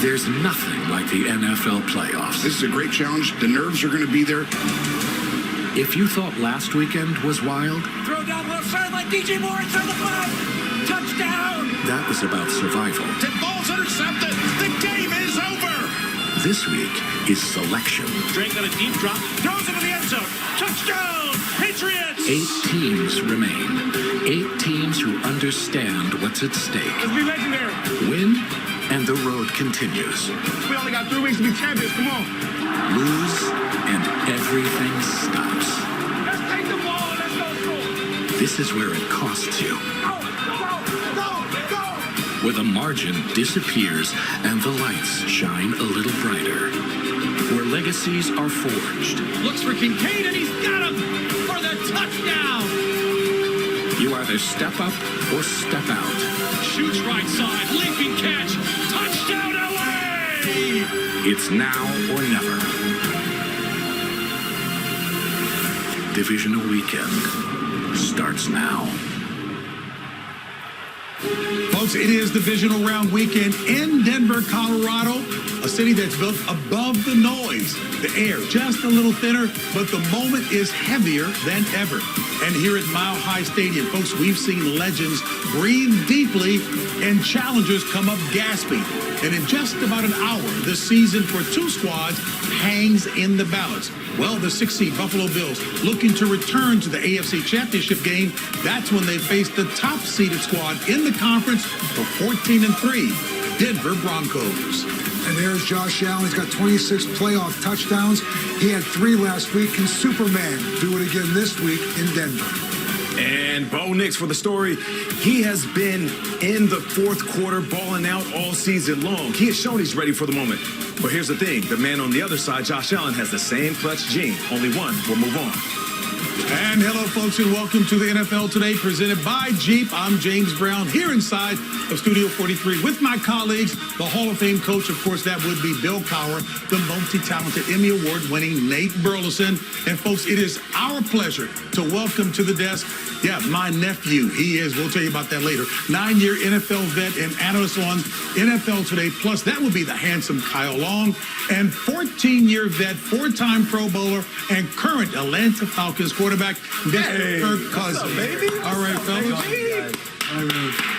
There's nothing like the NFL playoffs. This is a great challenge. The nerves are going to be there. If you thought last weekend was wild, Throw down left side like DJ Moore inside the 5. Touchdown! that was about survival. The ball's intercepted. The game is over. This week is selection. Drake on a deep drop, throws into the end zone. Touchdown! Patriots! 8 teams remain. 8 teams who understand what's at stake. Let's be legendary. Win, and the road continues. We only got 3 weeks to be champions. Come on. Lose, and everything stops. Let's take the ball and let's go score. This is where it costs you. Go, Where the margin disappears and the lights shine a little brighter. Where legacies are forged. Looks for Kincaid and he's got him for the touchdown. You either step up or step out. Shoots right side, leaping catch. Touchdown LA! It's now or never. Divisional weekend starts now. Folks, it is divisional round weekend in Denver, Colorado, a city that's built above the noise. The air just a little thinner, but the moment is heavier than ever. And here at Mile High Stadium, folks, we've seen legends breathe deeply and challengers come up gasping. And in just about an hour, the season for 2 squads hangs in the balance. Well, the 6th seed Buffalo Bills looking to return to the AFC Championship game. That's when they face the top-seeded squad in the conference for 14-3, Denver Broncos. And there's Josh Allen. He's got 26 playoff touchdowns. He had 3 last week. Can Superman do it again this week in Denver? And Bo Nix for the story. He has been in the 4th quarter balling out all season long. He has shown he's ready for the moment. But here's the thing. The man on the other side, Josh Allen, has the same clutch gene. Only one will move on. And hello, folks, and welcome to the NFL Today, presented by Jeep. I'm James Brown, here inside of Studio 43 with my colleagues, the Hall of Fame coach, of course, that would be Bill Cowher, the multi-talented Emmy Award-winning Nate Burleson. And, folks, it is our pleasure to welcome to the desk, my nephew. He is, we'll tell you about that later, 9-year NFL vet and analyst on NFL Today. Plus, that would be the handsome Kyle Long, and 14-year vet, 4-time Pro Bowler, and current Atlanta Falcons quarterback, Mr. Kirk Cousins. baby? All right, fellas. All right.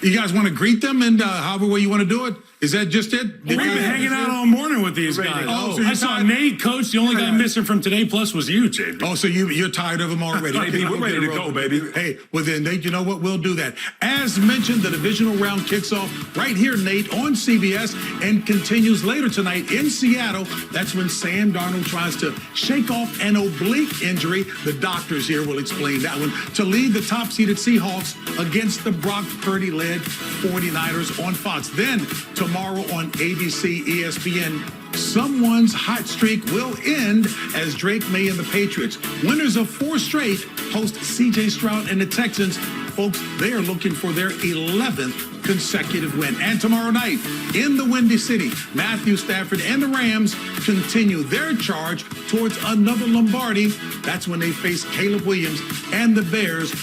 You guys want to greet them and however way you want to do it? Is that just it? We've been hanging out all morning with these guys. Oh, so I saw Nate, Coach. The only guy missing from Today Plus was you, JB. Oh, so you're tired of them already. Baby, we're ready to go, baby. Hey, well then, Nate, you know what? We'll do that. As mentioned, the divisional round kicks off right here, Nate, on CBS and continues later tonight in Seattle. That's when Sam Darnold tries to shake off an oblique injury. The doctors here will explain that one. To lead the top-seeded Seahawks against the Brock Purdy-led 49ers on Fox. Then, tomorrow on ABC, ESPN, someone's hot streak will end as Drake May and the Patriots, winners of 4 straight, host C.J. Stroud and the Texans. Folks, they are looking for their 11th consecutive win. And tomorrow night, in the Windy City, Matthew Stafford and the Rams continue their charge towards another Lombardi. That's when they face Caleb Williams and the Bears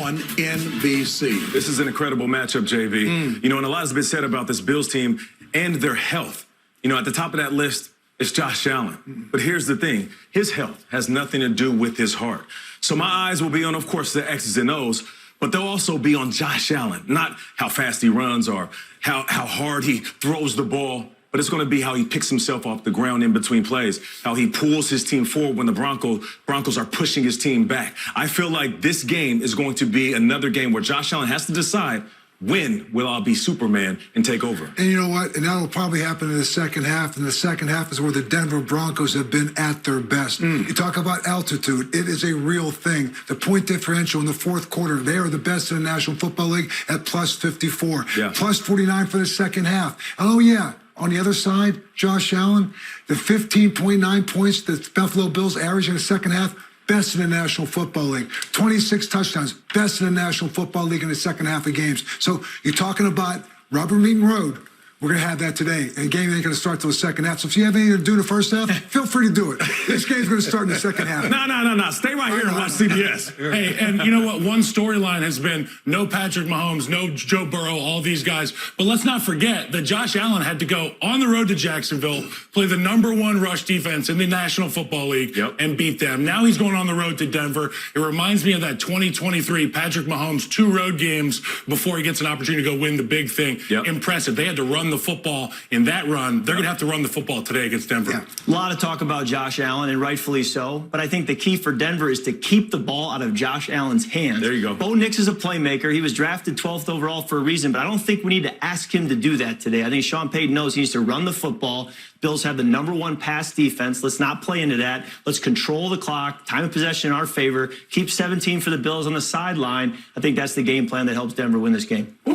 on NBC. This is an incredible matchup, JV. You know, and a lot has been said about this Bills team and their health. You know, at the top of that list is Josh Allen. But here's the thing. His health has nothing to do with his heart. So my eyes will be on, of course, the X's and O's, but they'll also be on Josh Allen. Not how fast he runs or how hard he throws the ball, but it's going to be how he picks himself off the ground in between plays, how he pulls his team forward when the Broncos are pushing his team back. I feel like this game is going to be another game where Josh Allen has to decide, when will I be Superman and take over? And you know what? And that'll probably happen in the second half. And the second half is where the Denver Broncos have been at their best. You talk about altitude. It is a real thing. The point differential in the 4th quarter, they are the best in the National Football League at plus 54. Yeah. Plus 49 for the second half. Oh, yeah. On the other side, Josh Allen, the 15.9 points that Buffalo Bills averaged in the second half, best in the National Football League. 26 touchdowns, best in the National Football League in the second half of games. So you're talking about rubber meeting road. We're going to have that today. And the game ain't going to start till the second half. So if you have anything to do in the first half, feel free to do it. This game's going to start in the second half. No. Stay right here and watch CBS. Hey, and you know what? One storyline has been no Patrick Mahomes, no Joe Burrow, all these guys. But let's not forget that Josh Allen had to go on the road to Jacksonville, play the #1 rush defense in the National Football League, and beat them. Now he's going on the road to Denver. It reminds me of that 2023 Patrick Mahomes 2 road games before he gets an opportunity to go win the big thing. Impressive. They had to run the football in that run. They're going to have to run the football today against Denver. A lot of talk about Josh Allen, and rightfully so. But I think the key for Denver is to keep the ball out of Josh Allen's hands. There you go. Bo Nix is a playmaker. He was drafted 12th overall for a reason, but I don't think we need to ask him to do that today. I think Sean Payton knows he needs to run the football. Bills have the #1 pass defense. Let's not play into that. Let's control the clock, time of possession in our favor, keep 17 for the Bills on the sideline. I think that's the game plan that helps Denver win this game. Are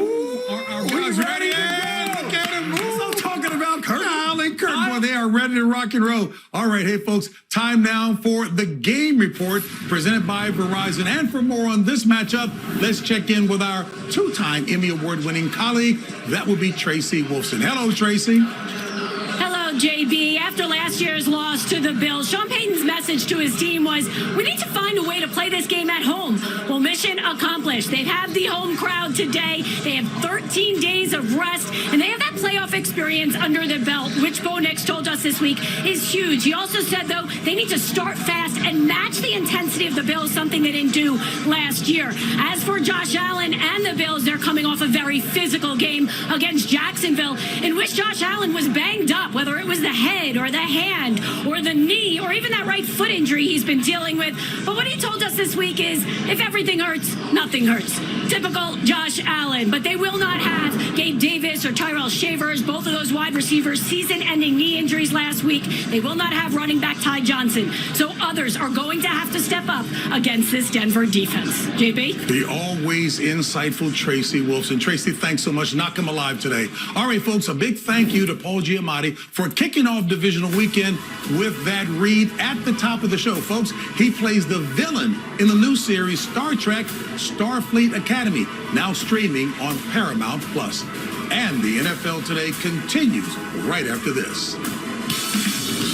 guys ready? Look at him. I'm talking about Kurt and Kurt. Boy, they are ready to rock and roll. All right, hey, folks, time now for the game report presented by Verizon. And for more on this matchup, let's check in with our 2-time Emmy Award-winning colleague. That would be Tracy Wolfson. Hello, Tracy. Hello, JB. After last year's loss to the Bills, Sean Payton's message to his team was, we need to find a way to play this game at home. Well, mission accomplished. They have the home crowd today. They have 13 days of rest, and they have that playoff experience under their belt, which Bo Nix told us this week is huge. He also said, though, they need to start fast and match the intensity of the Bills, something they didn't do last year. As for Josh Allen and the Bills, they're coming off a very physical game against Jacksonville, in which Josh Allen was banged up, whether it was the head or the hand or the knee or even that right foot injury he's been dealing with. But what he told us this week is, if everything hurts, nothing hurts. Typical Josh Allen. But they will not have Gabe Davis or Tyrell Shavers, both of those wide receivers, season-ending knee injuries last week. They will not have running back Ty Johnson. So others are going to have to step up against this Denver defense. JB? The always insightful Tracy Wolfson. Tracy, thanks so much. Knock him alive today. All right, folks, a big thank you to Paul Giamatti for kicking off divisional weekend with that read at the top of the show. Folks, he plays the villain in the new series Star Trek Starfleet Academy, now streaming on Paramount Plus. And the NFL Today continues right after this.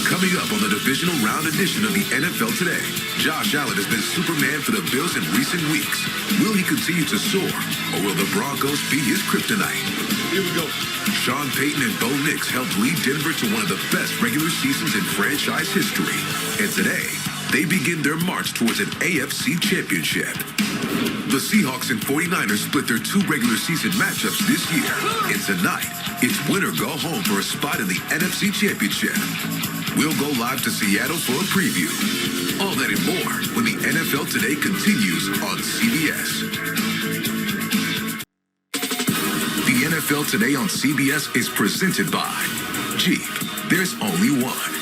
Coming up on the divisional round edition of the NFL Today, Josh Allen has been Superman for the Bills in recent weeks. Will he continue to soar, or will the Broncos be his kryptonite? Here we go. Sean Payton and Bo Nix helped lead Denver to one of the best regular seasons in franchise history. And today, they begin their march towards an AFC championship. The Seahawks and 49ers split their 2 regular season matchups this year. And tonight, it's win or go home for a spot in the NFC championship. We'll go live to Seattle for a preview. All that and more when the NFL Today continues on CBS. The NFL Today on CBS is presented by Jeep. There's only one.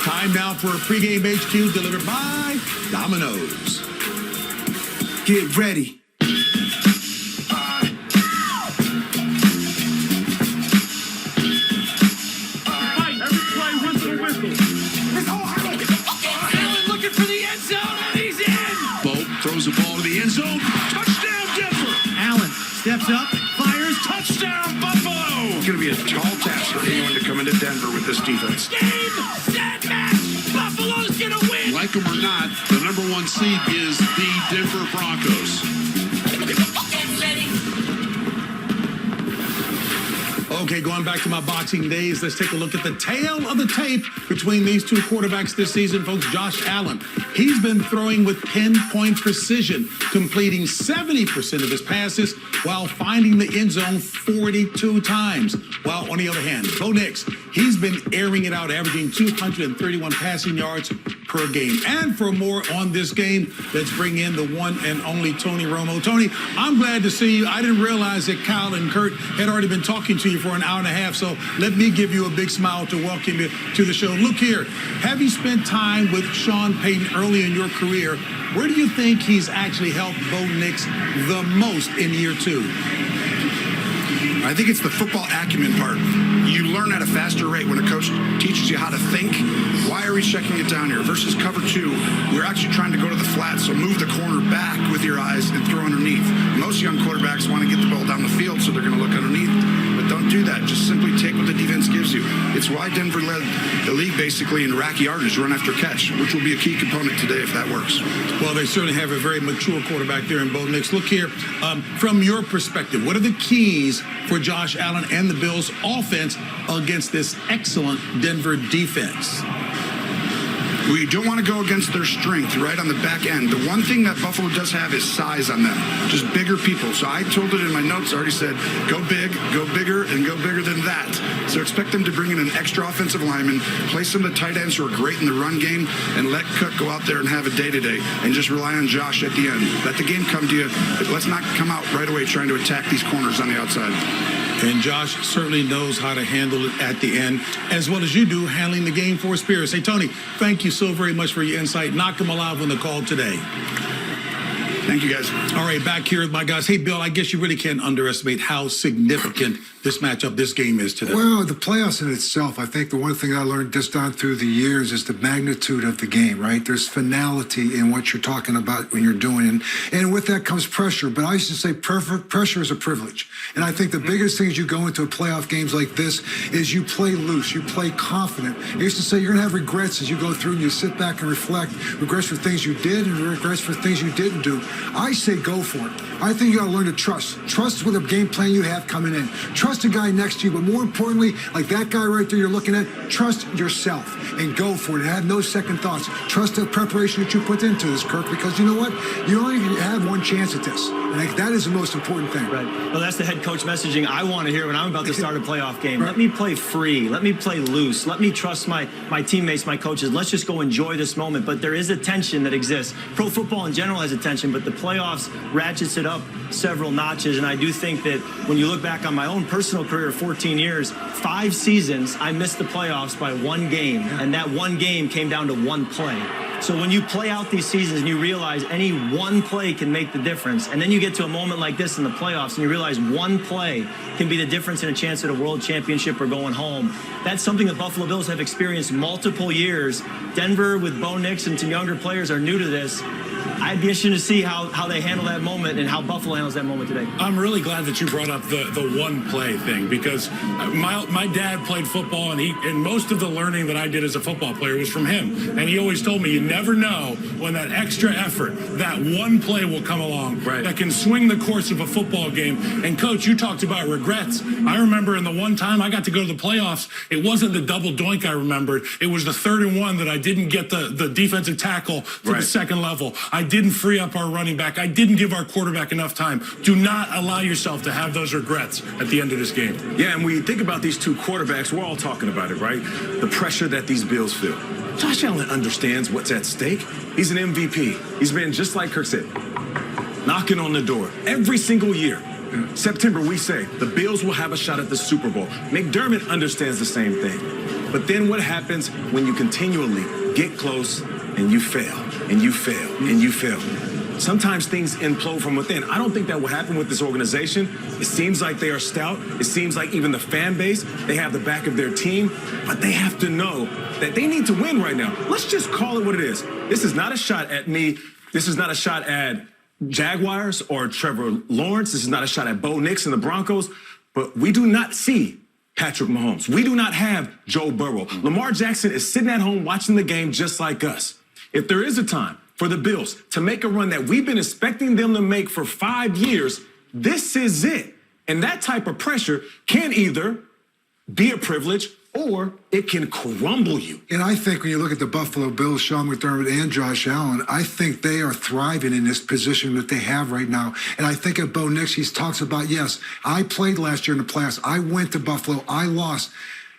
Time now for a pregame HQ delivered by Domino's. Get ready. Allen looking for the end zone, and he's in. Bo throws the ball to the end zone. Touchdown, Denver. Allen steps up, fires, touchdown, Buffalo. It's going to be a tall task for anyone to come into Denver with this defense. Game, set, match. Buffalo's going to win. Like them or not, the #1 seed is the Denver Broncos. Okay, going back to my boxing days, let's take a look at the tail of the tape between these 2 quarterbacks this season, folks. Josh Allen, he's been throwing with pinpoint precision, completing 70% of his passes while finding the end zone 42 times. While on the other hand, Bo Nix, he's been airing it out, averaging 231 passing yards per game. And for more on this game, let's bring in the one and only Tony Romo. Tony, I'm glad to see you. I didn't realize that Kyle and Kurt had already been talking to you for an hour and a half, so let me give you a big smile to welcome you to the show. Look here, have you spent time with Sean Payton early in your career? Where do you think he's actually helped Bo Nix the most in year 2? I think it's the football acumen part. You learn at a faster rate when a coach teaches you how to think. Why are we checking it down here? Versus cover 2, we're actually trying to go to the flat, so move the corner back with your eyes and throw underneath. Most young quarterbacks want to get the ball down the field, so they're going to look underneath. But don't do that. Just simply take what the defense gives you. It's why Denver led the league basically in rack yardage, run after catch, which will be a key component today if that works. Well, they certainly have a very mature quarterback there in Bo Nix. Look here, from your perspective, what are the keys for Josh Allen and the Bills' offense against this excellent Denver defense? We don't want to go against their strength right on the back end. The one thing that Buffalo does have is size on them, just bigger people. So I told it in my notes, I already said, go big, go bigger, and go bigger than that. So expect them to bring in an extra offensive lineman, play some of the tight ends who are great in the run game, and let Cook go out there and have a day-to-day, and just rely on Josh at the end. Let the game come to you, but let's not come out right away trying to attack these corners on the outside. And Josh certainly knows how to handle it at the end, as well as you do, handling the game for Spears. Hey, Tony, thank you so very much for your insight. Knock him alive on the call today. Thank you, guys. All right, back here with my guys. Hey, Bill, I guess you really can't underestimate how significant this matchup, this game is today. Well, the playoffs in itself, I think the one thing I learned just down through the years is the magnitude of the game, right? There's finality in what you're talking about when you're doing. And with that comes pressure. But I used to say pressure is a privilege. And I think the biggest thing as you go into a playoff games like this is you play loose, you play confident. I used to say you're going to have regrets as you go through and you sit back and reflect, regrets for things you did and regrets for things you didn't do. I say go for it. I think you got to learn to trust. Trust with the game plan you have coming in. Trust the guy next to you, but more importantly, like that guy right there you're looking at, trust yourself and go for it. And have no second thoughts. Trust the preparation that you put into this, Kirk, because you know what? You only have one chance at this. And I think that is the most important thing. Right. Well, that's the head coach messaging I want to hear when I'm about to start a playoff game. Right. Let me play free. Let me play loose. Let me trust my teammates, my coaches. Let's just go enjoy this moment. But there is a tension that exists. Pro football in general has a tension, but the playoffs ratchets it up several notches. And I do think that when you look back on my own personal career of 14 years, 5 seasons, I missed the playoffs by 1 game. And that 1 game came down to 1 play. So when you play out these seasons and you realize any 1 play can make the difference, and then you get to a moment like this in the playoffs and you realize 1 play can be the difference in a chance at a world championship or going home, that's something the Buffalo Bills have experienced multiple years. Denver, with Bo Nix and some younger players, are new to this. I'd be interested to see how they handle that moment and how Buffalo handles that moment today. I'm really glad that you brought up the 1 play thing, because my dad played football, and most of the learning that I did as a football player was from him. And he always told me, you never know when that extra effort, that 1 play will come along that can swing the course of a football game. And Coach, you talked about regrets. I remember in the one time I got to go to the playoffs, it wasn't the double doink I remembered. It was the 3rd and 1 that I didn't get the defensive tackle to the second level. I didn't free up our running back. I didn't give our quarterback enough time. Do not allow yourself to have those regrets at the end of this game. Yeah, and when you think about these 2 quarterbacks, we're all talking about it, right? The pressure that these Bills feel. Josh Allen understands what's at stake. He's an MVP. He's been, just like Kirk said, knocking on the door every single year. September, we say the Bills will have a shot at the Super Bowl. McDermott understands the same thing. But then what happens when you continually get close and you fail, and you fail, and you fail? Sometimes things implode from within. I don't think that will happen with this organization. It seems like they are stout. It seems like even the fan base, they have the back of their team, but they have to know that they need to win right now. Let's just call it what it is. This is not a shot at me. This is not a shot at Jaguars or Trevor Lawrence. This is not a shot at Bo Nix and the Broncos, but we do not see Patrick Mahomes. We do not have Joe Burrow. Lamar Jackson is sitting at home watching the game just like us. If there is a time for the Bills to make a run that we've been expecting them to make for 5 years, this is it. And that type of pressure can either be a privilege or it can crumble you. And I think when you look at the Buffalo Bills, Sean McDermott and Josh Allen, I think they are thriving in this position that they have right now. And I think of Bo Nix, he talks about, yes, I played last year in the playoffs. I went to Buffalo. I lost.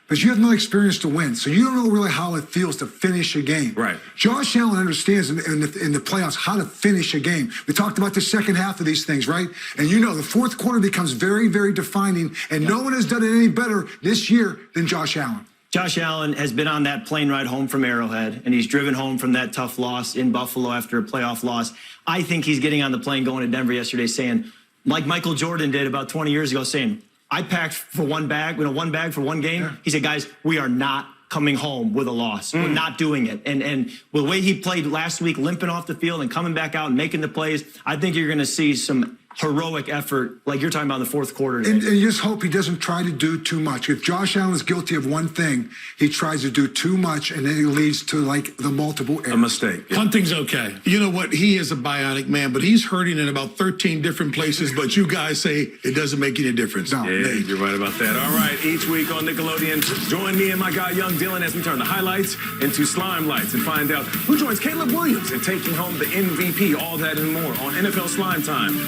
But you have no experience to win, so you don't know really how it feels to finish a game. Right. Josh Allen understands in the playoffs how to finish a game. We talked about the second half of these things, right? And you know the 4th quarter becomes very, very defining, and no one has done it any better this year than Josh Allen. Josh Allen has been on that plane ride home from Arrowhead, and he's driven home from that tough loss in Buffalo after a playoff loss. I think he's getting on the plane going to Denver yesterday saying, like Michael Jordan did about 20 years ago, saying, I packed for one bag, one bag for one game. Yeah. He said, guys, we are not coming home with a loss. We're not doing it. And the way he played last week, limping off the field and coming back out and making the plays, I think you're going to see some heroic effort like you're talking about in the fourth quarter. And you just hope he doesn't try to do too much. If Josh Allen is guilty of one thing, he tries to do too much, and then it leads to, like, the multiple errors. A mistake. Yeah. Hunting's okay. You know what? He is a bionic man, but he's hurting in about 13 different places, but you guys say it doesn't make any difference. No. Yeah, you're right about that. All right, each week on Nickelodeon, join me and my guy, Young Dylan, as we turn the highlights into slime lights and find out who joins Caleb Williams in taking home the MVP, all that and more on NFL Slime Time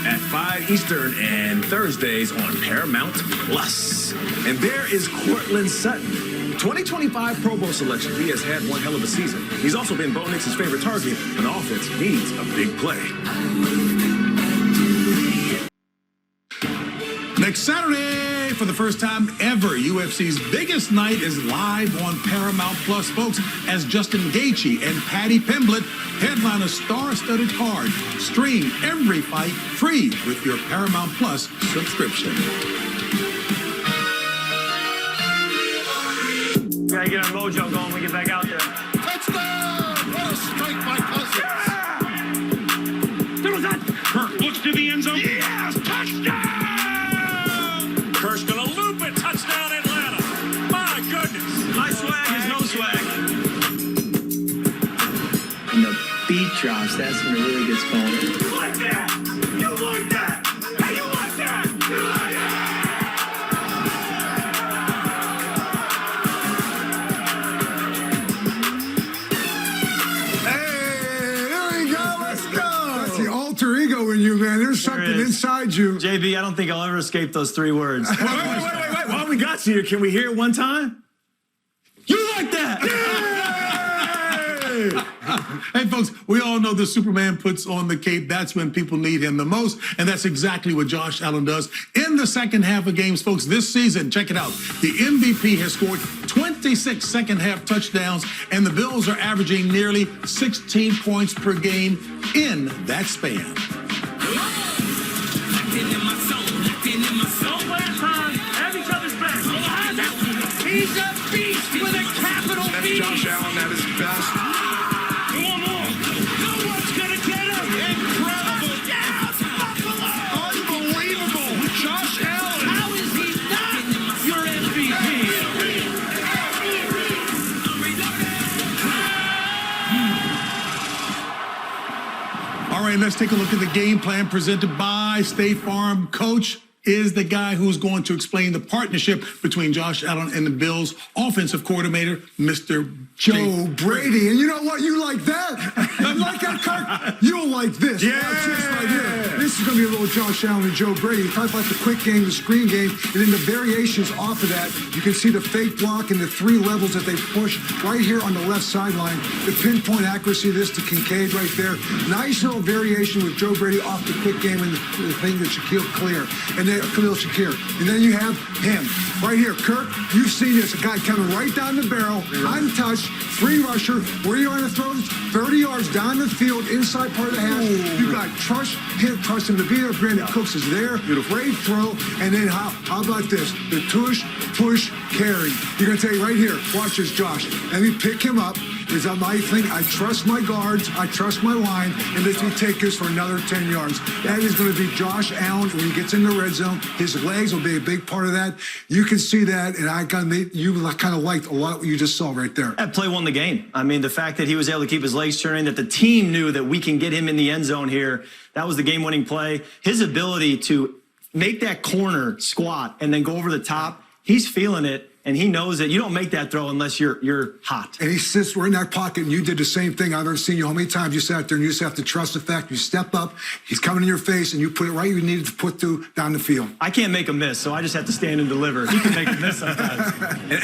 at 5 Eastern and Thursdays on Paramount Plus. And there is Courtland Sutton, 2025 Pro Bowl selection. He has had one hell of a season. He's also been Bo Nix's favorite target when the offense needs a big play. Next Saturday, for the first time ever, UFC's biggest night is live on Paramount Plus, folks, as Justin Gaethje and Paddy Pimblett headline a star-studded card. Stream every fight free with your Paramount Plus subscription. We gotta get our mojo going when we get back out there. Touchdown! What a strike by Cousins. Yeah! There was that. Kirk looks to the end zone. Yes! Touchdown! Kirk's gonna loop it. Touchdown, Atlanta. My goodness. My swag is no swag. And the beat drops. That's when it really gets going. You like that? You like that? Hey, you like that? You like that? Alter ego in you, man. There's something inside you. JB, I don't think I'll ever escape those 3 words. Wait. While we got you here, can we hear it one time? You like that? Hey, folks, we all know the Superman puts on the cape. That's when people need him the most, and that's exactly what Josh Allen does in the second half of games, folks. This season, check it out. The MVP has scored 26 second-half touchdowns, and the Bills are averaging nearly 16 points per game in that span. He's a beast with a capital That's B. Josh Allen at his best. One more. No one's gonna get him. Incredible. Yes, Buffalo. Unbelievable. Josh Allen. How is he not your MVP? All right, let's take a look at the game plan presented by State Farm. Coach is the guy who's going to explain the partnership between Josh Allen and the Bills' offensive coordinator, Mr. Joe Brady. And you know what? You like that. You like that, Kirk? You'll like this. Yeah. Watch this right here. This is going to be a little Josh Allen and Joe Brady. Talk about the quick game, the screen game, and then the variations off of that. You can see the fake block and the 3 levels that they push right here on the left sideline. The pinpoint accuracy of this to Kincaid right there. Nice little variation with Joe Brady off the quick game and the thing that Shaquille Clear. And then Khalil Shakir. And then you have him right here. Kirk, you've seen this. A guy coming right down the barrel, untouched, free rusher. Where you want to throw this? 30 yards down the field, inside part of the half. You got trust him to be there. Brandon Cooks is there. Great throw. And then how about this? The tush, push, carry. You're going to tell you right here. Watch this, Josh. Let me pick him up. Is that my thing? I trust my guards. I trust my line. And let me take this for another 10 yards. That is going to be Josh Allen when he gets in the red zone. His legs will be a big part of that. You can see that, and you kind of liked a lot of what you just saw right there. That play won the game. I mean, the fact that he was able to keep his legs turning, that the team knew that we can get him in the end zone here, that was the game-winning play. His ability to make that corner squat and then go over the top, he's feeling it. And he knows that you don't make that throw unless you're hot. And he sits right in that pocket, and you did the same thing. I've ever seen you. How many times you sat there and you just have to trust the fact you step up, he's coming in your face, and you put it right you needed to put through down the field. I can't make a miss, so I just have to stand and deliver. He can make a miss sometimes.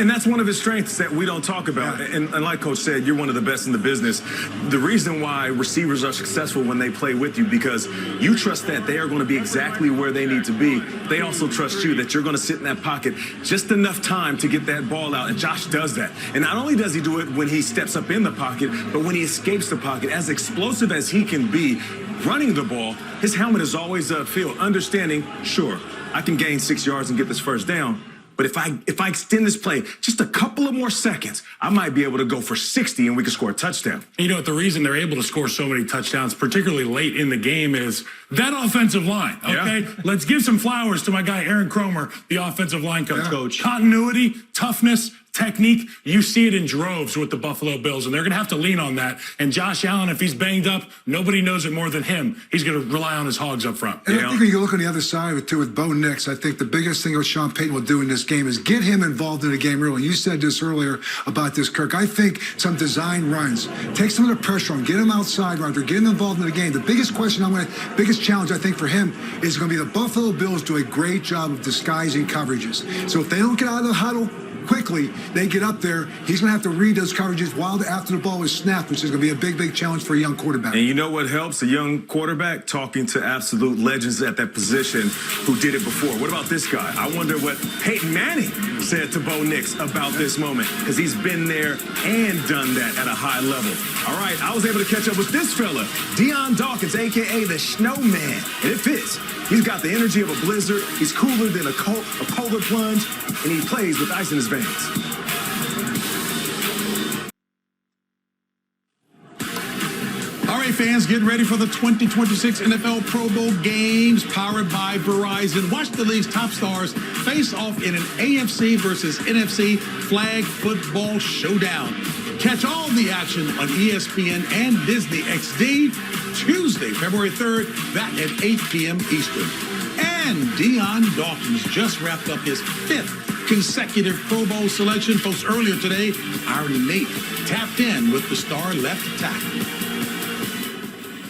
And that's one of his strengths that we don't talk about. Yeah. And like Coach said, you're one of the best in the business. The reason why receivers are successful when they play with you, because you trust that they are going to be exactly where they need to be. They also trust you that you're going to sit in that pocket just enough time to get that ball out, and Josh does that. And not only does he do it when he steps up in the pocket, but when he escapes the pocket, as explosive as he can be running the ball, his helmet is always upfield, understanding, sure, I can gain 6 yards and get this first down. But if I extend this play just a couple of more seconds, I might be able to go for 60 and we can score a touchdown. You know what? The reason they're able to score so many touchdowns, particularly late in the game, is that offensive line. Okay, Yeah. Let's give some flowers to my guy Aaron Cromer, the offensive line coach. Coach. Continuity, toughness, technique. You see it in droves with the Buffalo Bills, and they're going to have to lean on that. And Josh Allen, if he's banged up, nobody knows it more than him. He's going to rely on his hogs up front. And I think when you look on the other side of it, too, with Bo Nix, I think the biggest thing that Sean Payton will do in this game is get him involved in the game early. You said this earlier about this, Kirk. I think some design runs, take some of the pressure on, get him outside, Roger, get him involved in the game. The biggest biggest challenge, I think, for him is going to be the Buffalo Bills do a great job of disguising coverages. So if they don't get out of the huddle quickly, they get up there, he's going to have to read those coverages while after the ball is snapped, which is going to be a big, big challenge for a young quarterback. And you know what helps a young quarterback? Talking to absolute legends at that position who did it before. What about this guy? I wonder what Peyton Manning said to Bo Nix about this moment, because he's been there and done that at a high level. All right, I was able to catch up with this fella, Deion Dawkins, a.k.a. the Snowman, and it fits. He's got the energy of a blizzard. He's cooler than a polar plunge, and he plays with ice in his veins. All right, fans, get ready for the 2026 NFL Pro Bowl games powered by Verizon. Watch the league's top stars face off in an AFC versus NFC flag football showdown. Catch all the action on ESPN and Disney XD Tuesday, February 3rd, back at 8 p.m. Eastern. And Deion Dawkins just wrapped up his 5th consecutive Pro Bowl selection. Folks, earlier today, our Nate tapped in with the star left tackle.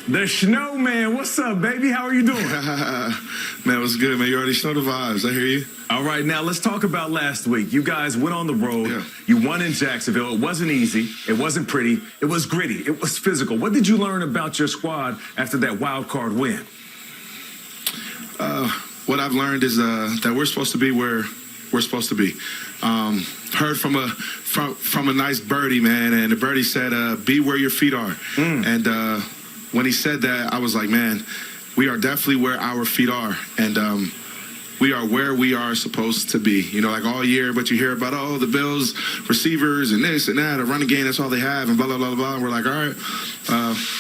The Snowman, what's up, baby? How are you doing? Man, what's good, man? You already know the vibes. I hear you. All right, now let's talk about last week. You guys went on the road. Yeah. You won in Jacksonville. It wasn't easy. It wasn't pretty. It was gritty. It was physical. What did you learn about your squad after that wild card win? What I've learned is that we're supposed to be where we're supposed to be. Heard from a nice birdie, man, and the birdie said, "Be where your feet are." And when he said that, I was like, man, we are definitely where our feet are, and we are where we are supposed to be. You know, like all year, but you hear about, oh, the Bills receivers and this and that, a running game, that's all they have, and blah, blah, blah, blah. And we're like, all right,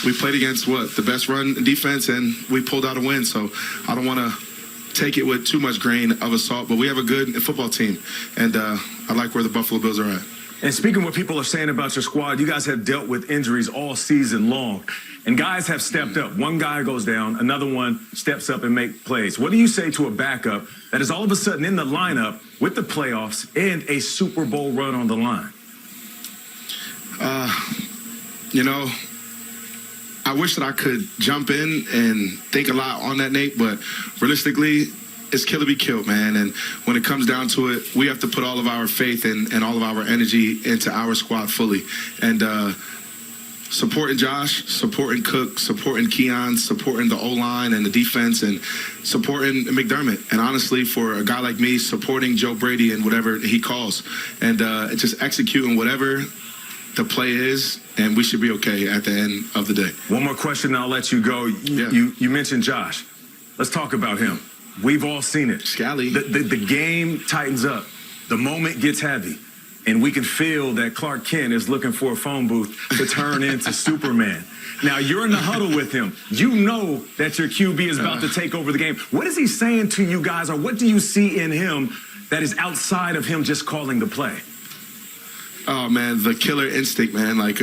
we played against the best run defense, and we pulled out a win. So I don't want to take it with too much grain of salt, but we have a good football team, and I like where the Buffalo Bills are at. And speaking of what people are saying about your squad, you guys have dealt with injuries all season long. And guys have stepped up. One guy goes down, another one steps up and make plays. What do you say to a backup that is all of a sudden in the lineup with the playoffs and a Super Bowl run on the line? You know, I wish that I could jump in and think a lot on that, Nate, but realistically, it's kill or be killed, man. And when it comes down to it, we have to put all of our faith and all of our energy into our squad fully. And supporting Josh, supporting Cook, supporting Keon, supporting the O-line and the defense, and supporting McDermott. And honestly, for a guy like me, supporting Joe Brady and whatever he calls. And just executing whatever the play is, and we should be okay at the end of the day. One more question, and I'll let you go. Yeah. You mentioned Josh. Let's talk about him. We've all seen it. Scally. The game tightens up. The moment gets heavy. And we can feel that Clark Kent is looking for a phone booth to turn into Superman. Now, you're in the huddle with him. You know that your QB is about to take over the game. What is he saying to you guys, or what do you see in him that is outside of him just calling the play? Oh, man, the killer instinct, man. Like,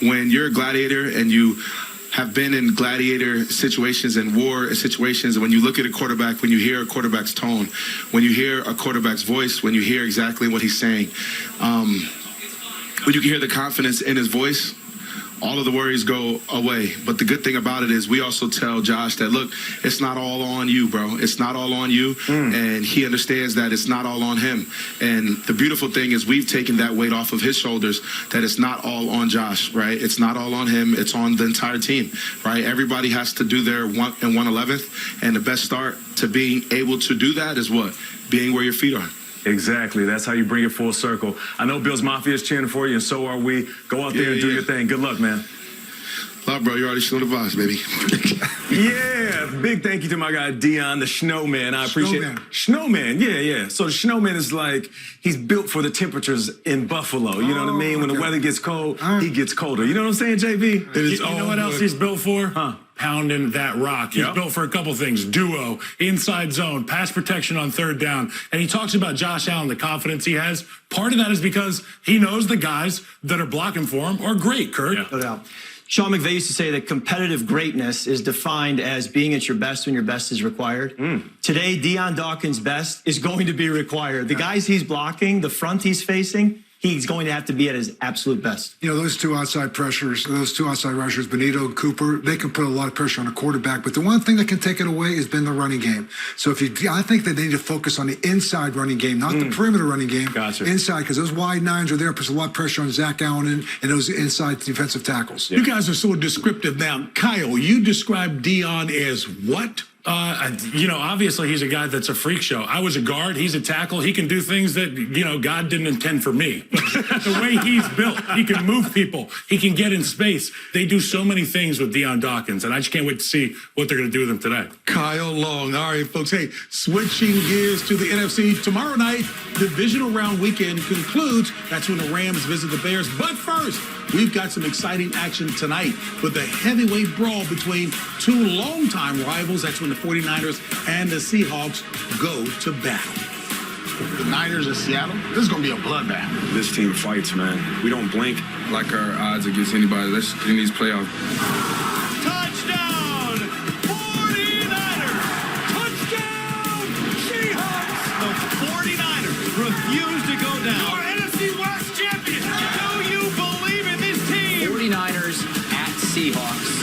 when you're a gladiator and you have been in gladiator situations and war situations, and when you look at a quarterback, when you hear a quarterback's tone, when you hear a quarterback's voice, when you hear exactly what he's saying, when you can hear the confidence in his voice, all of the worries go away. But the good thing about it is we also tell Josh that, look, it's not all on you, bro. It's not all on you. And he understands that it's not all on him. And the beautiful thing is we've taken that weight off of his shoulders, that it's not all on Josh, right? It's not all on him. It's on the entire team, right? Everybody has to do their 1/11th. And the best start to being able to do that is what? Being where your feet are. Exactly. That's how you bring it full circle. I know Bills Mafia is cheering for you, and so are we. Go out there and do your thing. Good luck, man. Love, bro. You already shown the vibes, baby. Yeah, big thank you to my guy Dion, the Snowman. I appreciate it. Snowman, yeah. So the Snowman is like, he's built for the temperatures in Buffalo. You know what I mean? When the weather gets cold, he gets colder. You know what I'm saying, JB? You know what else he's built for? Pounding that rock. He's built for a couple things. Duo, inside zone, pass protection on third down. And he talks about Josh Allen, the confidence he has. Part of that is because he knows the guys that are blocking for him are great, Kurt. No doubt. Sean McVay used to say that competitive greatness is defined as being at your best when your best is required. Today, Deion Dawkins' best is going to be required. The guys he's blocking, the front he's facing, he's going to have to be at his absolute best. You know, those two outside rushers, Benito and Cooper, they can put a lot of pressure on a quarterback. But the one thing that can take it away has been the running game. So I think that they need to focus on the inside running game, not the perimeter running game. Gotcha. Inside, because those wide nines are there, puts a lot of pressure on Zach Allen and those inside defensive tackles. You guys are so descriptive now. Kyle, you described Dion as what? Obviously he's a guy that's a freak show. I was a guard. He's a tackle. He can do things that, God didn't intend for me. The way he's built, he can move people. He can get in space. They do so many things with Deion Dawkins, and I just can't wait to see what they're going to do with him today. Kyle Long. All right, folks. Hey, switching gears to the NFC. Tomorrow night, divisional round weekend concludes. That's when the Rams visit the Bears. But first, we've got some exciting action tonight with a heavyweight brawl between two longtime rivals. That's when the 49ers and the Seahawks go to battle. The Niners in Seattle, this is going to be a bloodbath. This team fights, man. We don't blink. Like our odds against anybody in these playoffs. Touchdown, 49ers! Touchdown, Seahawks! The 49ers refuse to go down. Our NFC West champions! Do you believe in this team? 49ers at Seahawks.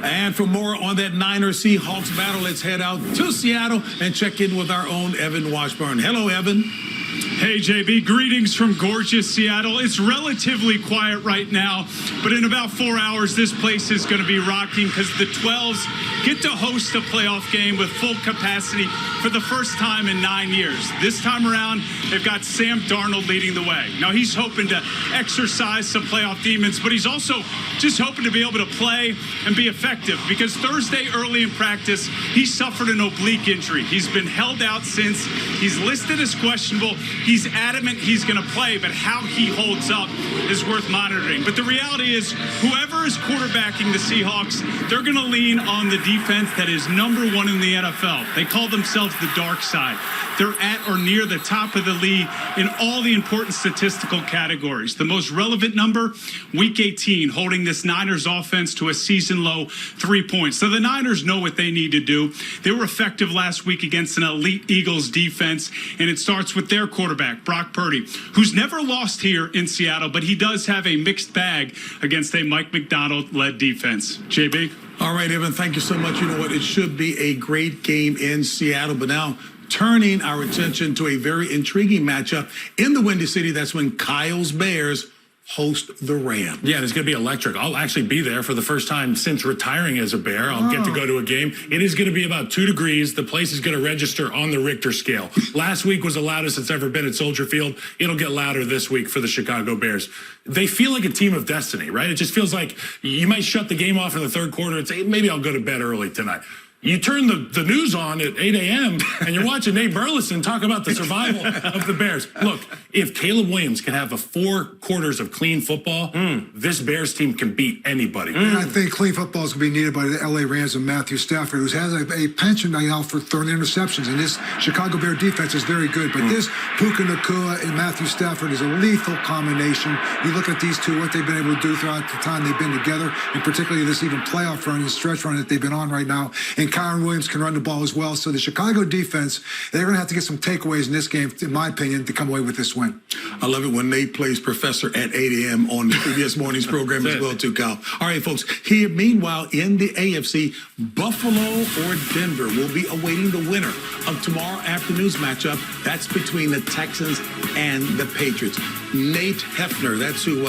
And for more on that Niners-Seahawks battle, let's head out to Seattle and check in with our own Evan Washburn. Hello, Evan. Hey, JB. Greetings from gorgeous Seattle. It's relatively quiet right now, but in about 4 hours, this place is going to be rocking because the 12s get to host a playoff game with full capacity for the first time in 9 years. This time around, they've got Sam Darnold leading the way. Now, he's hoping to exercise some playoff demons, but he's also just hoping to be able to play and be effective because Thursday early in practice, he suffered an oblique injury. He's been held out since. He's listed as questionable. He's adamant he's going to play, but how he holds up is worth monitoring. But the reality is, whoever is quarterbacking the Seahawks, they're going to lean on the defense that is #1 in the NFL. They call themselves the dark side. They're at or near the top of the league in all the important statistical categories. The most relevant number, Week 18, holding this Niners offense to a season-low 3 points. So the Niners know what they need to do. They were effective last week against an elite Eagles defense, and it starts with their quarterback, Brock Purdy, who's never lost here in Seattle, but he does have a mixed bag against a Mike Macdonald-led defense. JB? All right, Evan, thank you so much. You know what? It should be a great game in Seattle, but now turning our attention to a very intriguing matchup in the Windy City. That's when Kyle's Bears host the Rams. Yeah, it's going to be electric. I'll actually be there for the first time since retiring as a Bear. I'll get to go to a game. It is going to be about 2 degrees. The place is going to register on the Richter scale. Last week was the loudest it's ever been at Soldier Field. It'll get louder this week for the Chicago Bears. They feel like a team of destiny, right? It just feels like you might shut the game off in the third quarter and say, maybe I'll go to bed early tonight. You turn the news on at 8 a.m. and you're watching Nate Burleson talk about the survival of the Bears. Look, if Caleb Williams can have 4 quarters of clean football, this Bears team can beat anybody. And I think clean football is going to be needed by the L.A. Rams and Matthew Stafford, who has a penchant now for throwing interceptions. And this Chicago Bear defense is very good. But this Puka Nacua and Matthew Stafford is a lethal combination. You look at these two, what they've been able to do throughout the time they've been together, and particularly this even playoff run and stretch run that they've been on right now. And Kyron Williams can run the ball as well. So the Chicago defense, they're going to have to get some takeaways in this game, in my opinion, to come away with this win. I love it when Nate plays professor at 8 a.m. on the CBS Mornings program as well, too, Kyle. All right, folks. Here, meanwhile, in the AFC, Buffalo or Denver will be awaiting the winner of tomorrow afternoon's matchup. That's between the Texans and the Patriots. Nate Hefner. That's who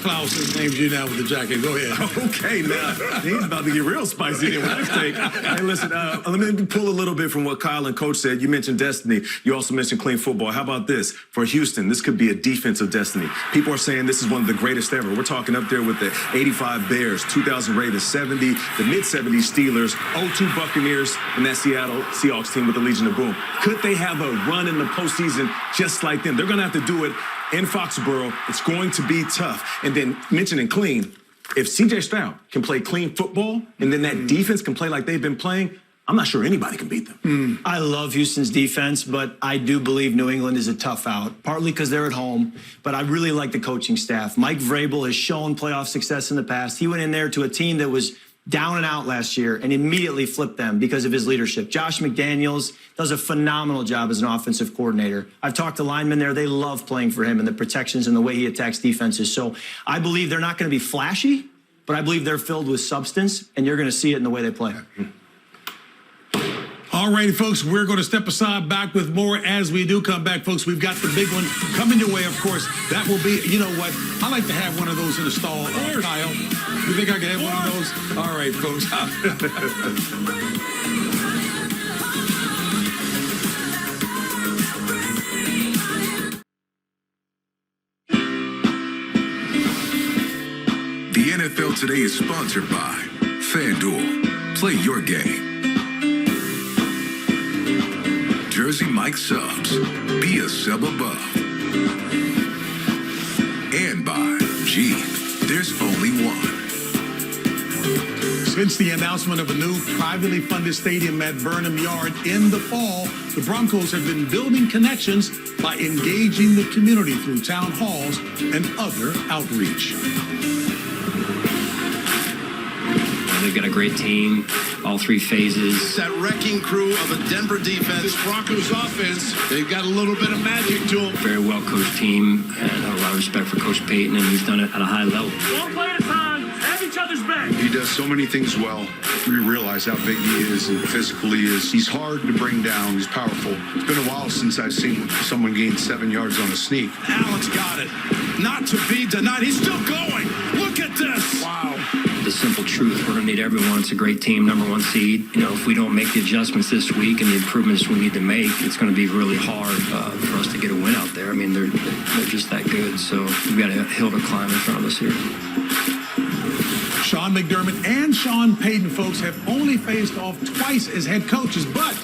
Klaus has named you now with the jacket. Go ahead. Okay, now he's about to get real spicy here with this take. Hey, listen, let me pull a little bit from what Kyle and Coach said. You mentioned destiny. You also mentioned clean football. How about this? For Houston, this could be a defensive destiny. People are saying this is one of the greatest ever. We're talking up there with the 85 Bears, 2000 Ravens, 70, the mid-70s Steelers, 02 Buccaneers, and that Seattle Seahawks team with the Legion of Boom. Could they have a run in the postseason just like them? They're going to have to do it in Foxborough. It's going to be tough. And then mentioning clean, if C.J. Stroud can play clean football and then that defense can play like they've been playing, I'm not sure anybody can beat them. I love Houston's defense, but I do believe New England is a tough out, partly because they're at home, but I really like the coaching staff. Mike Vrabel has shown playoff success in the past. He went in there to a team that was down and out last year and immediately flipped them because of his leadership. Josh McDaniels does a phenomenal job as an offensive coordinator. I've talked to linemen there. They love playing for him and the protections and the way he attacks defenses. So I believe they're not going to be flashy, but I believe they're filled with substance, and you're going to see it in the way they play. All righty, folks, we're going to step aside, back with more as we do come back, folks. We've got the big one coming your way, of course. That will be, you know what, I like to have one of those in the stall, Kyle. You think I can have one of those? All right, folks. The NFL Today is sponsored by FanDuel. Play your game. Jersey Mike Subs. Be a sub above. And by Jeep. There's only one. Since the announcement of a new privately funded stadium at Burnham Yard in the fall, the Broncos have been building connections by engaging the community through town halls and other outreach. They've got a great team, all three phases. That wrecking crew of a Denver defense. This Broncos offense, they've got a little bit of magic to them. Very well-coached team, and I have a lot of respect for Coach Payton, and he's done it at a high level. One play at a time. Have each other's back. He does so many things well. We realize how big he is and physical he is. He's hard to bring down. He's powerful. It's been a while since I've seen someone gain 7 yards on a sneak. Alex got it. Not to be denied. He's still going. Look at this. Wow. The simple truth, we're going to need everyone. It's a great team, number one seed. You know, if we don't make the adjustments this week and the improvements we need to make, it's going to be really hard for us to get a win out there. I mean, they're just that good. So we've got a hill to climb in front of us here. Sean McDermott and Sean Payton, folks, have only faced off twice as head coaches, but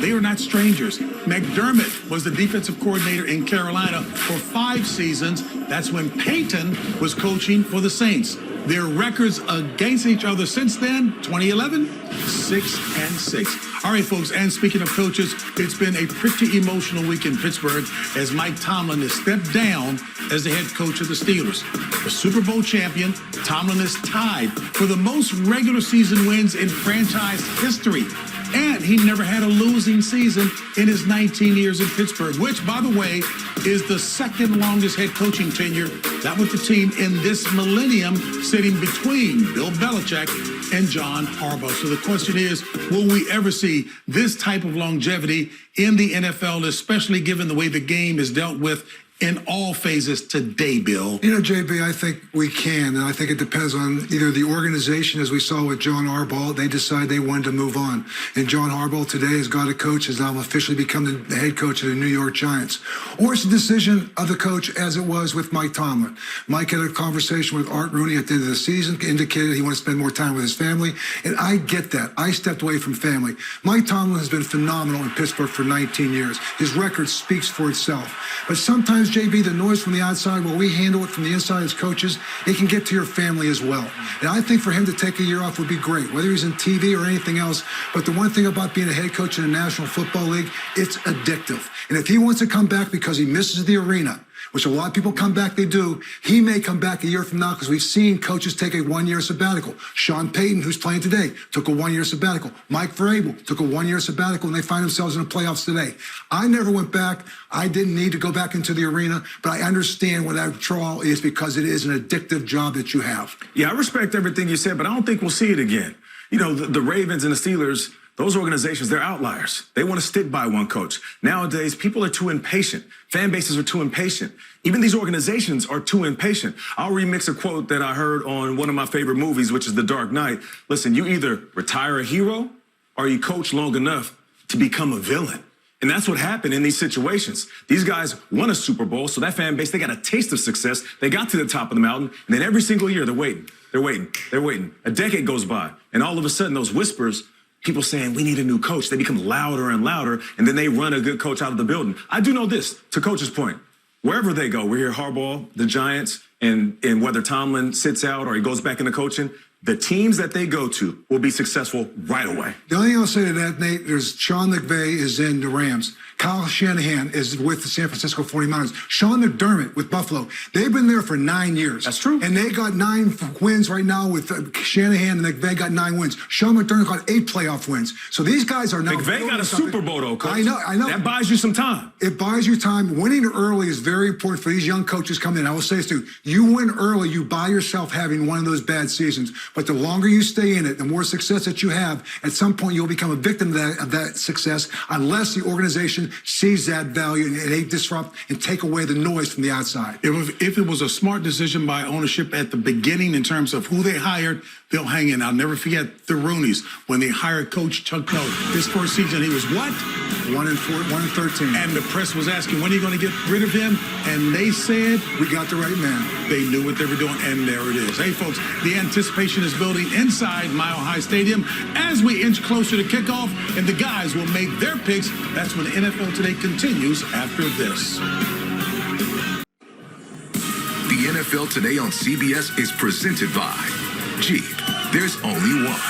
they are not strangers. McDermott was the defensive coordinator in Carolina for 5 seasons. That's when Payton was coaching for the Saints. Their records against each other since then, 2011, 6-6. All right, folks, and speaking of coaches, it's been a pretty emotional week in Pittsburgh as Mike Tomlin has stepped down as the head coach of the Steelers. The Super Bowl champion, Tomlin is tied for the most regular season wins in franchise history. And he never had a losing season in his 19 years in Pittsburgh, which, by the way, is the second longest head coaching tenure. That was the team in this millennium, sitting between Bill Belichick and John Harbaugh. So the question is, will we ever see this type of longevity in the NFL, especially given the way the game is dealt with in all phases today, Bill? You know, JB, I think we can, and I think it depends on either the organization, as we saw with John Harbaugh, they decide they wanted to move on. And John Harbaugh today has got a coach, has now officially become the head coach of the New York Giants. Or it's a decision of the coach, as it was with Mike Tomlin. Mike had a conversation with Art Rooney at the end of the season, indicated he wanted to spend more time with his family, and I get that. I stepped away from family. Mike Tomlin has been phenomenal in Pittsburgh for 19 years. His record speaks for itself. But sometimes, JB, the noise from the outside, while we handle it from the inside as coaches, it can get to your family as well. And I think for him to take a year off would be great, whether he's in TV or anything else. But the one thing about being a head coach in the National Football League, it's addictive. And if he wants to come back because he misses the arena, which a lot of people come back, they do, he may come back a year from now because we've seen coaches take a 1-year sabbatical. Sean Payton, who's playing today, took a 1-year sabbatical. Mike Vrabel took a 1-year sabbatical, and they find themselves in the playoffs today. I never went back. I didn't need to go back into the arena, but I understand what that withdrawal is because it is an addictive job that you have. Yeah, I respect everything you said, but I don't think we'll see it again. You know, the Ravens and the Steelers, Those organizations, they're outliers. They want to stick by one coach. Nowadays, people are too impatient. Fan bases are too impatient. Even these organizations are too impatient. I'll remix a quote that I heard on one of my favorite movies, which is The Dark Knight. Listen, you either retire a hero or you coach long enough to become a villain. And that's what happened in these situations. These guys won a Super Bowl, so that fan base, they got a taste of success. They got to the top of the mountain, and then every single year they're waiting. They're waiting. They're waiting. A decade goes by, and all of a sudden those whispers, people saying, we need a new coach, they become louder and louder, and then they run a good coach out of the building. I do know this, to Coach's point. Wherever they go, we hear Harbaugh, the Giants, and whether Tomlin sits out or he goes back into coaching, the teams that they go to will be successful right away. The only thing I'll say to that, Nate, there's Sean McVay is in the Rams. Kyle Shanahan is with the San Francisco 49ers. Sean McDermott with Buffalo. They've been there for 9 years. That's true. And they got 9 wins right now with Shanahan, and McVay got 9 wins. Sean McDermott got 8 playoff wins. So these guys are now... McVay got a Super Bowl, though, Coach. I know. That buys you some time. It buys you time. Winning early is very important for these young coaches coming in. I will say this, too. You win early, you buy yourself having one of those bad seasons. But the longer you stay in it, the more success that you have, at some point you'll become a victim of that success unless the organization sees that value and they disrupt and take away the noise from the outside. If it was a smart decision by ownership at the beginning in terms of who they hired, they'll hang in. I'll never forget the Rooneys when they hired Coach Chuck Noll. His first season, he was what? 1-13. And the press was asking, when are you going to get rid of him? And they said, we got the right man. They knew what they were doing, and there it is. Hey, folks, the anticipation is building inside Mile High Stadium as we inch closer to kickoff, and the guys will make their picks. That's when the NFL Today continues after this. The NFL Today on CBS is presented by Jeep. There's only one.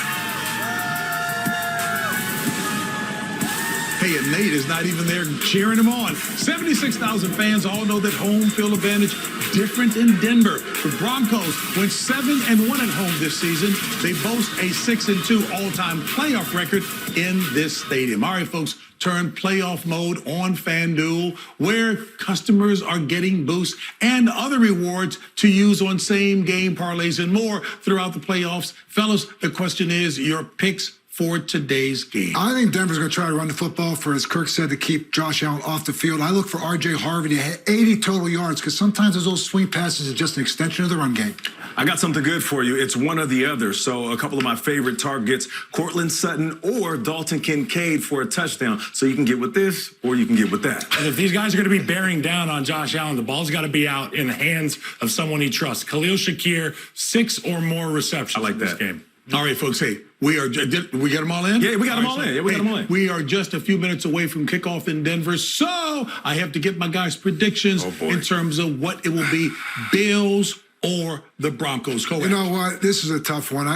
Hey, and Nate is not even there cheering him on. 76,000 fans all know that home field advantage different in Denver. The Broncos went 7-1 at home this season. They boast a 6-2 all-time playoff record in this stadium. All right, folks, turn playoff mode on FanDuel, where customers are getting boosts and other rewards to use on same-game parlays and more throughout the playoffs. Fellas, the question is your picks for today's game. I think Denver's going to try to run the football for, as Kirk said, to keep Josh Allen off the field. I look for R.J. Harvey to hit 80 total yards because sometimes those swing passes are just an extension of the run game. I got something good for you. It's one or the other. So a couple of my favorite targets, Cortland Sutton or Dalton Kincaid for a touchdown. So you can get with this or you can get with that. And if these guys are going to be bearing down on Josh Allen, the ball's got to be out in the hands of someone he trusts. Khalil Shakir, 6 or more receptions in this game. All right, folks, hey, we got them all in? Yeah, we got them all in. Yeah, we got them all in. We are just a few minutes away from kickoff in Denver, so I have to get my guys' predictions in terms of what it will be, Bills or the Broncos. Go ahead. You know what? This is a tough one.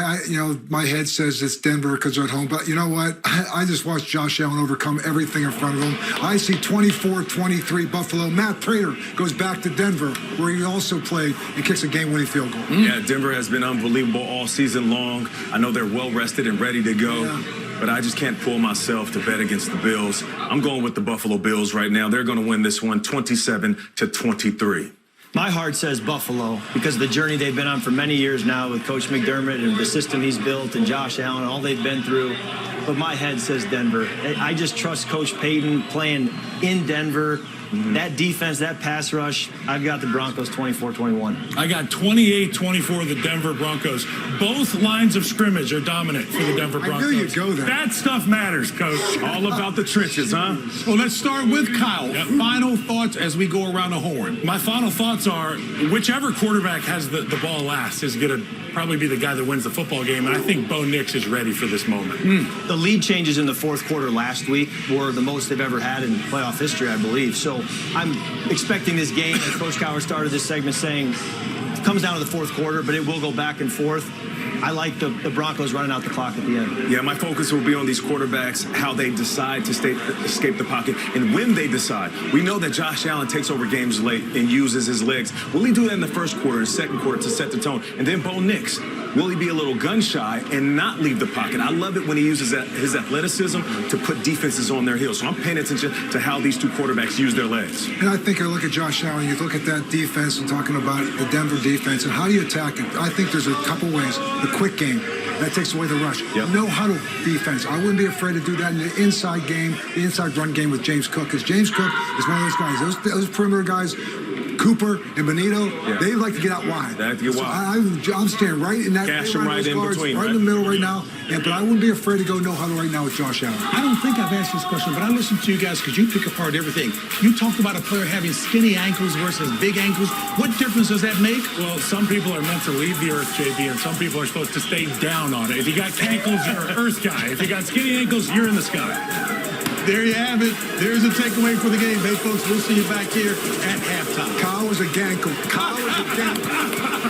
My head says it's Denver because they're at home. But you know what? I just watched Josh Allen overcome everything in front of him. I see 24-23 Buffalo. Matt Prater goes back to Denver, where he also played and kicks a game-winning field goal. Yeah, Denver has been unbelievable all season long. I know they're well-rested and ready to go. Yeah. But I just can't pull myself to bet against the Bills. I'm going with the Buffalo Bills right now. They're going to win this one 27-23. My heart says Buffalo because of the journey they've been on for many years now with Coach McDermott and the system he's built and Josh Allen, all they've been through. But my head says Denver. I just trust Coach Payton playing in Denver. That defense, that pass rush, I've got the Broncos 24-21. I got 28-24 the Denver Broncos. Both lines of scrimmage are dominant for the Denver Broncos. I knew you'd go there. That stuff matters, Coach. All about the trenches, huh? Well, let's start with Kyle. Yep. Final thoughts as we go around the horn. My final thoughts are whichever quarterback has the ball last is going to probably be the guy that wins the football game, and I think Bo Nix is ready for this moment. The lead changes in the fourth quarter last week were the most they've ever had in playoff history, I believe. So I'm expecting this game, as Coach Cowher started this segment saying, it comes down to the fourth quarter, but it will go back and forth. I like the Broncos running out the clock at the end. Yeah, my focus will be on these quarterbacks, how they decide to escape the pocket, and when they decide. We know that Josh Allen takes over games late and uses his legs. Will he do that in the first quarter and second quarter to set the tone? And then Bo Nix, will he be a little gun shy and not leave the pocket? I love it when he uses his athleticism to put defenses on their heels. So I'm paying attention to how these two quarterbacks use their legs. And I think I look at Josh Allen, you look at that defense and talking about the Denver defense and how do you attack it? I think there's a couple ways. The quick game, that takes away the rush. Yep. No huddle defense. I wouldn't be afraid to do that in the inside game, the inside run game with James Cook, because James Cook is one of those guys. Those perimeter guys, Cooper and Benito, they like to get out wide. They like to get wide. I'm standing right in that Cash them right in guards, between, right in the middle right now. But I wouldn't be afraid to go no huddle right now with Josh Allen. I don't think I've asked this question, but I listen to you guys because you pick apart everything. You talked about a player having skinny ankles versus big ankles. What difference does that make? Well, some people are meant to leave the earth, JB, and some people are supposed to stay down on it. If you got cankles, you're an earth guy. If you got skinny ankles, you're in the sky. There you have it. There's a takeaway for the game. Hey, folks, we'll see you back here at halftime. Kyle was a gankle. Kyle was a gankle.